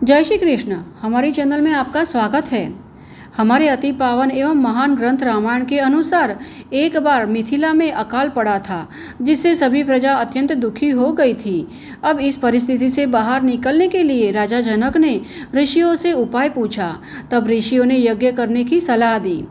जय श्री कृष्ण। हमारे चैनल में आपका स्वागत है। हमारे अति पावन एवं महान ग्रंथ रामायण के अनुसार एक बार मिथिला में अकाल पड़ा था, जिससे सभी प्रजा अत्यंत दुखी हो गई थी। अब इस परिस्थिति से बाहर निकलने के लिए राजा जनक ने ऋषियों से उपाय पूछा। तब ऋषियों ने यज्ञ करने की सलाह दी।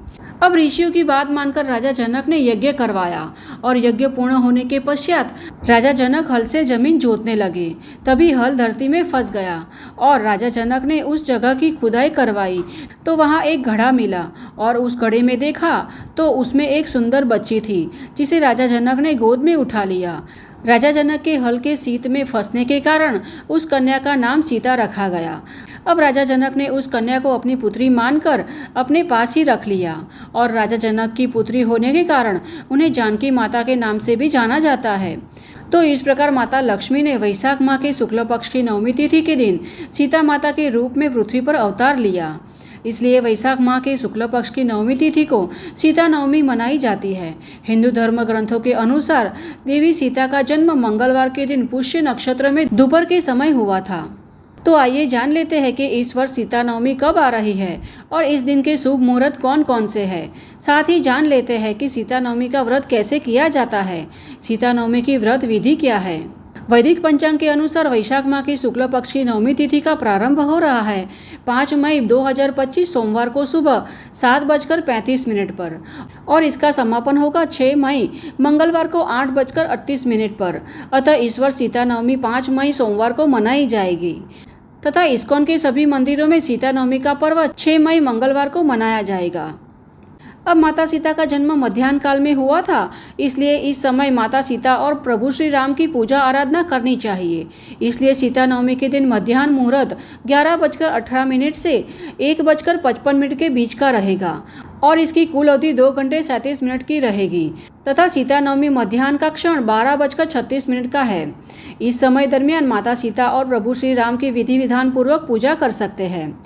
अब ऋषियों की बात मानकर राजा जनक ने यज्ञ करवाया और यज्ञ पूर्ण होने के पश्चात राजा जनक हल से जमीन जोतने लगे। तभी हल धरती में फंस गया और राजा जनक ने उस जगह की खुदाई करवाई तो वहाँ एक घड़ा मिला और उस घड़े में देखा तो उसमें एक सुंदर बच्ची थी, जिसे राजा जनक ने गोद में उठा लिया। राजा जनक के हल के सीत में फंसने के कारण उस कन्या का नाम सीता रखा गया। अब राजा जनक ने उस कन्या को अपनी पुत्री मानकर अपने पास ही रख लिया और राजा जनक की पुत्री होने के कारण उन्हें जानकी माता के नाम से भी जाना जाता है। तो इस प्रकार माता लक्ष्मी ने वैशाख माह के शुक्ल पक्ष की नवमी तिथि के दिन सीता माता के रूप में पृथ्वी पर अवतार लिया। इसलिए वैशाख माह के शुक्ल पक्ष की नवमी तिथि को सीता नवमी मनाई जाती है। हिंदू धर्म ग्रंथों के अनुसार देवी सीता का जन्म मंगलवार के दिन पुष्य नक्षत्र में दोपहर के समय हुआ था। तो आइए जान लेते हैं कि इस वर्ष सीता नवमी कब आ रही है और इस दिन के शुभ मुहूर्त कौन कौन से हैं। साथ ही जान लेते हैं कि सीता नवमी का व्रत कैसे किया जाता है। सीता नवमी की व्रत विधि क्या है। वैदिक पंचांग के अनुसार वैशाख माह की शुक्ल पक्ष की नवमी तिथि का प्रारंभ हो रहा है 5 मई 2025 सोमवार को सुबह 7:35 पर और इसका समापन होगा 6 मई मंगलवार को 8:38 पर। अतः इस वर्ष सीता नवमी 5 मई सोमवार को मनाई जाएगी तथा इस्कॉन के सभी मंदिरों में सीता नवमी का पर्व 6 मई मंगलवार को मनाया जाएगा। अब माता सीता का जन्म मध्याह्न काल में हुआ था, इसलिए इस समय माता सीता और प्रभु श्री राम की पूजा आराधना करनी चाहिए। इसलिए सीता नवमी के दिन मध्याह्न मुहूर्त 11:18 से 1:55 के बीच का रहेगा और इसकी कुल अवधि 2 घंटे 37 मिनट की रहेगी तथा सीता नवमी मध्याह्न का क्षण 12:36 का है। इस समय दरमियान माता सीता और प्रभु श्री राम की विधि विधान पूर्वक पूजा कर सकते हैं।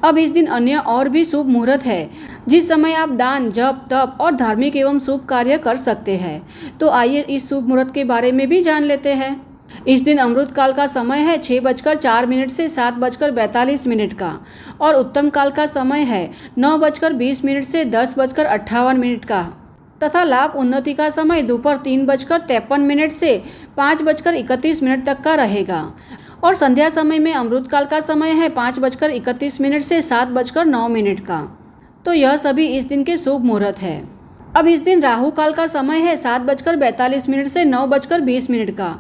अब इस दिन अन्य और भी शुभ मुहूर्त है, जिस समय आप दान, जप, तप और धार्मिक एवं शुभ कार्य कर सकते हैं। तो आइए इस शुभ मुहूर्त के बारे में भी जान लेते हैं। इस दिन अमृत काल का समय है 6:04 से 7:42 का और उत्तम काल का समय है 9:20 से 10:58 का तथा लाभ उन्नति का समय दोपहर 3:53 से 5:31 तक का रहेगा और संध्या समय में अमृत काल का समय है 5:31 से 7:09 का। तो यह सभी इस दिन के शुभ मुहूर्त है। अब इस दिन राहु काल का समय है 7:42 से 9:20 का।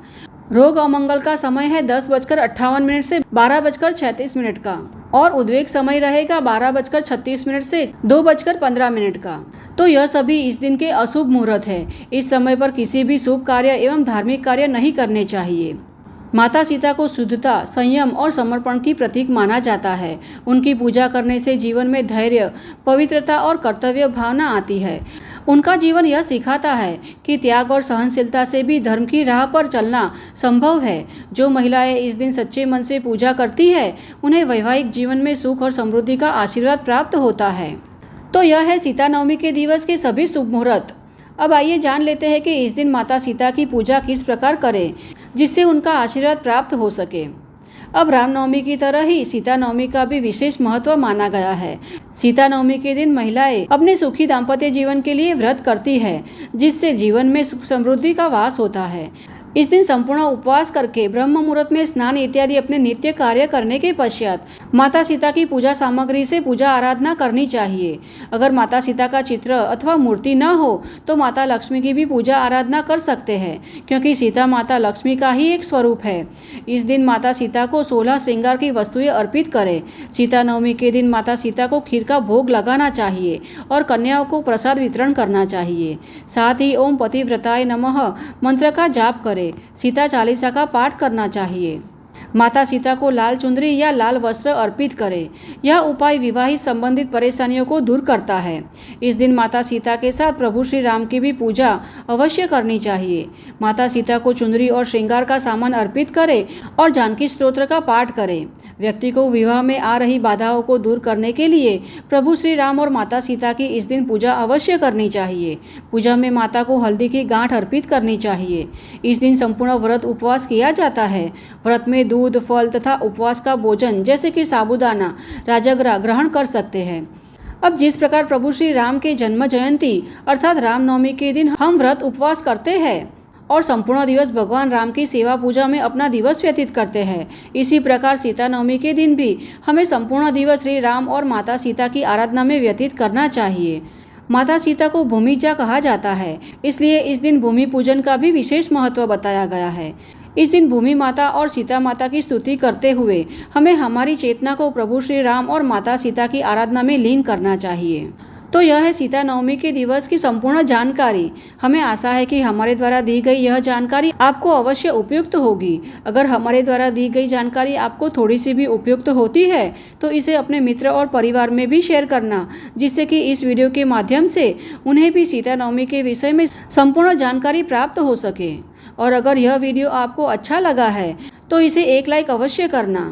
रोग अमंगल का समय है 10:58 से 12:36 का और उद्वेग समय रहेगा 12:36 से 2:15 का। तो यह सभी इस दिन के अशुभ मुहूर्त है। इस समय पर किसी भी शुभ कार्य एवं धार्मिक कार्य नहीं करने चाहिए। माता सीता को शुद्धता, संयम और समर्पण की प्रतीक माना जाता है। उनकी पूजा करने से जीवन में धैर्य, पवित्रता और कर्तव्य भावना आती है। उनका जीवन यह सिखाता है कि त्याग और सहनशीलता से भी धर्म की राह पर चलना संभव है। जो महिलाएं इस दिन सच्चे मन से पूजा करती है, उन्हें वैवाहिक जीवन में सुख और समृद्धि का आशीर्वाद प्राप्त होता है। तो यह है सीता नवमी के दिवस के सभी शुभ मुहूर्त। अब आइए जान लेते हैं कि इस दिन माता सीता की पूजा किस प्रकार करें, जिससे उनका आशीर्वाद प्राप्त हो सके। अब रामनवमी की तरह ही सीता नवमी का भी विशेष महत्व माना गया है। सीता नवमी के दिन महिलाएं अपने सुखी दाम्पत्य जीवन के लिए व्रत करती है, जिससे जीवन में सुख समृद्धि का वास होता है। इस दिन संपूर्ण उपवास करके ब्रह्म मुहूर्त में स्नान इत्यादि अपने नित्य कार्य करने के पश्चात माता सीता की पूजा सामग्री से पूजा आराधना करनी चाहिए। अगर माता सीता का चित्र अथवा मूर्ति न हो तो माता लक्ष्मी की भी पूजा आराधना कर सकते हैं, क्योंकि सीता माता लक्ष्मी का ही एक स्वरूप है। इस दिन माता सीता को 16 श्रृंगार की वस्तुएं अर्पित करें। सीता नवमी के दिन माता सीता को खीर का भोग लगाना चाहिए और कन्याओं को प्रसाद वितरण करना चाहिए। साथ ही ओम पतिव्रताय नमः मंत्र का जाप करें। सीता चालीसा का पाठ करना चाहिए। माता सीता को लाल चुंदरी या लाल वस्त्र अर्पित करें। यह उपाय विवाहित संबंधित परेशानियों को दूर करता है। इस दिन माता सीता के साथ प्रभु श्री राम की भी पूजा अवश्य करनी चाहिए। माता सीता को चुंदरी और श्रृंगार का सामान अर्पित करें और जानकी स्तोत्र का पाठ करें। व्यक्ति को विवाह में आ रही बाधाओं को दूर करने के लिए प्रभु श्री राम और माता सीता की इस दिन पूजा अवश्य करनी चाहिए। पूजा में माता को हल्दी की गांठ अर्पित करनी चाहिए। इस दिन संपूर्ण व्रत उपवास किया जाता है। व्रत में दूध, दूध, फल तथा उपवास का भोजन जैसे कि साबूदाना, राजगिरा ग्रहण कर सकते हैं। अब जिस प्रकार प्रभु श्री राम के जन्म जयंती अर्थात रामनवमी के दिन हम व्रत उपवास करते हैं और संपूर्ण दिवस भगवान राम की सेवा पूजा में अपना दिवस व्यतीत करते हैं, इसी प्रकार सीता नवमी के दिन भी हमें संपूर्ण दिवस श्री राम और माता सीता की आराधना में व्यतीत करना चाहिए। माता सीता को भूमिजा कहा जाता है, इसलिए इस दिन भूमि पूजन का भी विशेष महत्व बताया गया है। इस दिन भूमि माता और सीता माता की स्तुति करते हुए हमें हमारी चेतना को प्रभु श्री राम और माता सीता की आराधना में लीन करना चाहिए। तो यह है सीता नवमी के दिवस की संपूर्ण जानकारी। हमें आशा है कि हमारे द्वारा दी गई यह जानकारी आपको अवश्य उपयुक्त होगी। अगर हमारे द्वारा दी गई जानकारी आपको थोड़ी सी भी उपयुक्त होती है तो इसे अपने मित्र और परिवार में भी शेयर करना, जिससे कि इस वीडियो के माध्यम से उन्हें भी सीता नवमी के विषय में संपूर्ण जानकारी प्राप्त हो सके। और अगर यह वीडियो आपको अच्छा लगा है तो इसे एक लाइक अवश्य करना।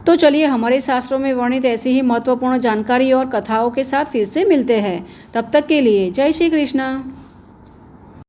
तो चलिए हमारे शास्त्रों में वर्णित ऐसी ही महत्वपूर्ण जानकारी और कथाओं के साथ फिर से मिलते हैं। तब तक के लिए जय श्री कृष्ण।